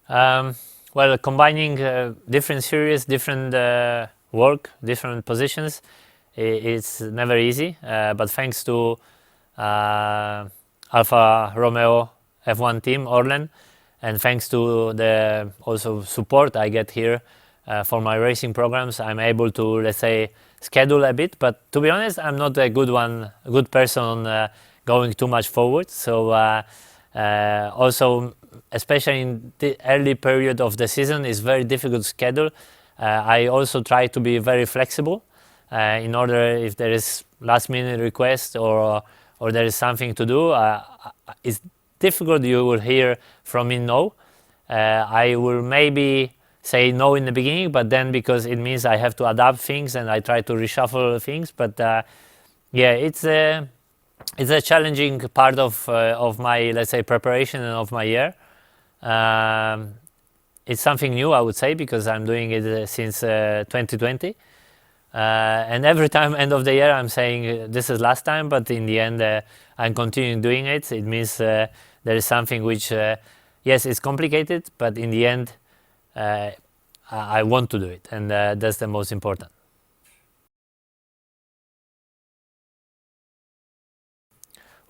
Well, combining different series, different work, different positions, it's never easy. But thanks to Alfa, Romeo, F1 team, Orlen, and thanks to the also support I get here for my racing programs, I'm able to, let's say, schedule a bit. But to be honest, I'm not a good person on going too much forward. So also, especially in the early period of the season, it's very difficult to schedule. I also try to be very flexible in order if there is last minute request or there is something to do. It's difficult. You will hear from me no. I will maybe say no in the beginning, but then because it means I have to adapt things and I try to reshuffle things. But yeah, it's a challenging part of my, let's say, preparation and of my year. It's something new, I would say, because I'm doing it since 2020. And every time end of the year I'm saying this is last time, but in the end I'm continuing doing it. It means there is something which, yes, it's complicated, but in the end I want to do it, and that's the most important.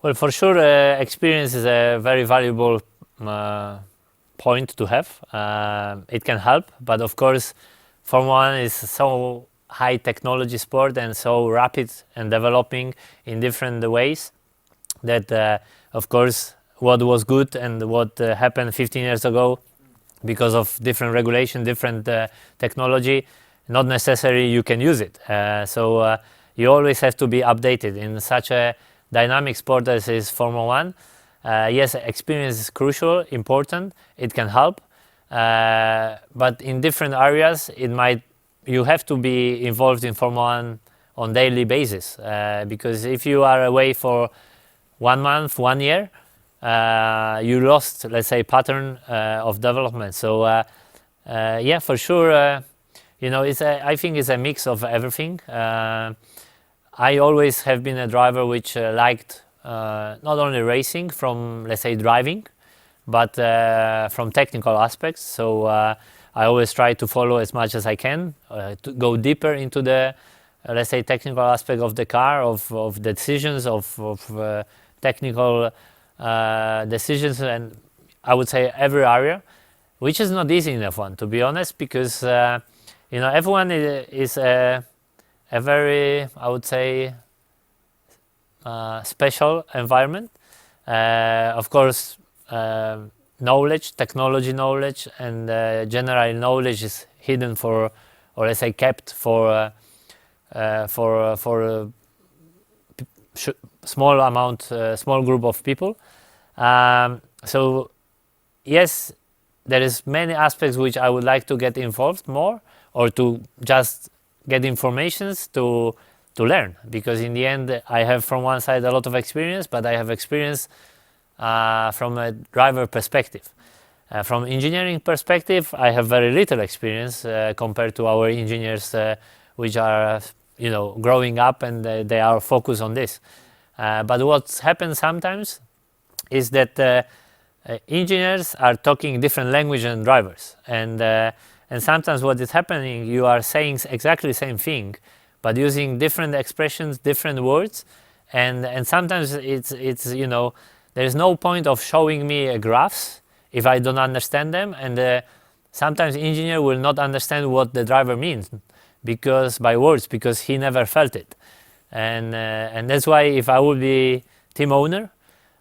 Well, for sure, experience is a very valuable point to have. It can help, but of course, Formula One is so high technology sport and so rapid and developing in different ways that, of course, what was good and what happened 15 years ago because of different regulation, different technology, not necessarily you can use it. So you always have to be updated in such a dynamic sport as is Formula One. Yes, experience is crucial, important, it can help, but in different areas you have to be involved in Formula One on daily basis, because if you are away for 1 month, 1 year, you lost, let's say, pattern of development. So yeah, for sure, I think it's a mix of everything. I always have been a driver which liked not only racing from, let's say, driving, but from technical aspects. So I always try to follow as much as I can, to go deeper into the, let's say, technical aspect of the car, of decisions, of technical decisions, and I would say every area, which is not easy in F1, to be honest, because F1 is a very, I would say, special environment. Of course, knowledge, technology knowledge, and general knowledge is hidden for, or let's say, kept for small amount, small group of people. So yes, there is many aspects which I would like to get involved more, or to just get informations to learn, because in the end I have from one side a lot of experience, but I have experience from a driver perspective. From engineering perspective, I have very little experience compared to our engineers which are growing up and they are focused on this. But what happens sometimes is that engineers are talking different language than drivers, and sometimes what is happening, you are saying exactly the same thing, but using different expressions, different words, and sometimes it's there is no point of showing me graphs if I don't understand them, and sometimes engineer will not understand what the driver means by words, because he never felt it, and that's why if I would be team owner,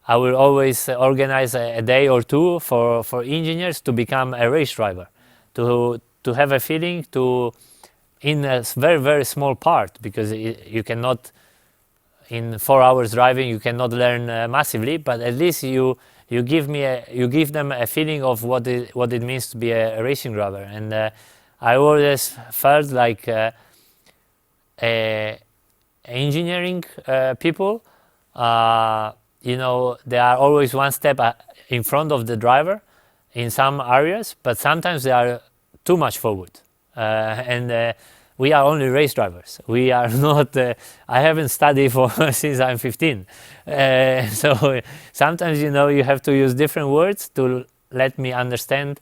I will always organize a day or two for engineers to become a race driver, to have a feeling in a very, very small part, because you cannot, in 4 hours driving, you cannot learn massively, but at least you give them a feeling of what it means to be a racing driver. And I always felt like engineering people, they are always one step in front of the driver in some areas, but sometimes they are too much forward. And we are only race drivers. We are not. I haven't studied since I'm 15. So sometimes you have to use different words to let me understand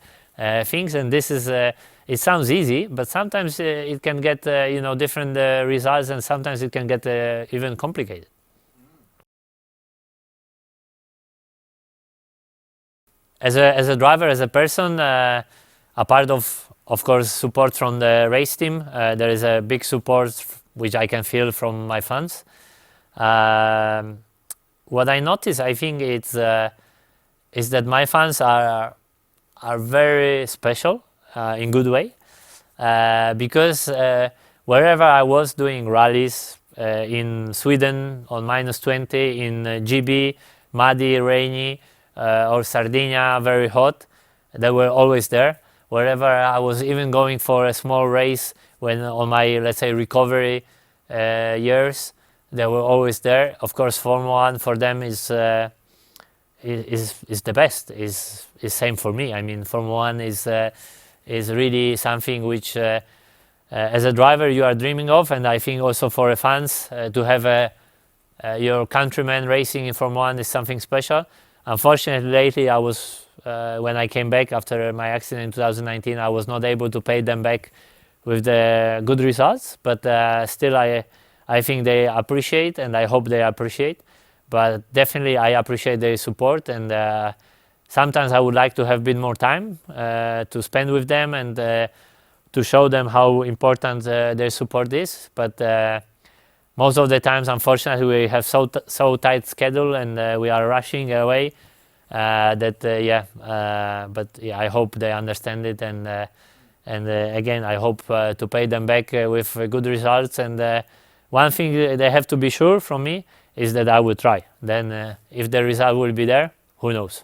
things, and this is it sounds easy, but sometimes it can get different results, and sometimes it can get even complicated. As a driver, as a person, a part of course, support from the race team. There is a big support which I can feel from my fans. What I notice, I think, is that my fans are very special in good way, because wherever I was doing rallies in Sweden on -20, in GB, muddy, rainy, or Sardinia, very hot, they were always there. Wherever I was even going for a small race, when on my, let's say, recovery years, they were always there. Of course, Formula One for them is the best. Is same for me. I mean, Formula One is really something which, as a driver, you are dreaming of, and I think also for the fans to have your countrymen racing in Formula One is something special. Unfortunately, lately I was when I came back after my accident in 2019, I was not able to pay them back with the good results, but still I think they appreciate, and I hope they appreciate. But definitely I appreciate their support, and sometimes I would like to have a bit more time to spend with them and to show them how important their support is. But most of the times, unfortunately, we have so tight schedule, and we are rushing away that but yeah, I hope they understand it, and again, I hope to pay them back with good results. And one thing they have to be sure from me is that I will try. Then if the result will be there, who knows?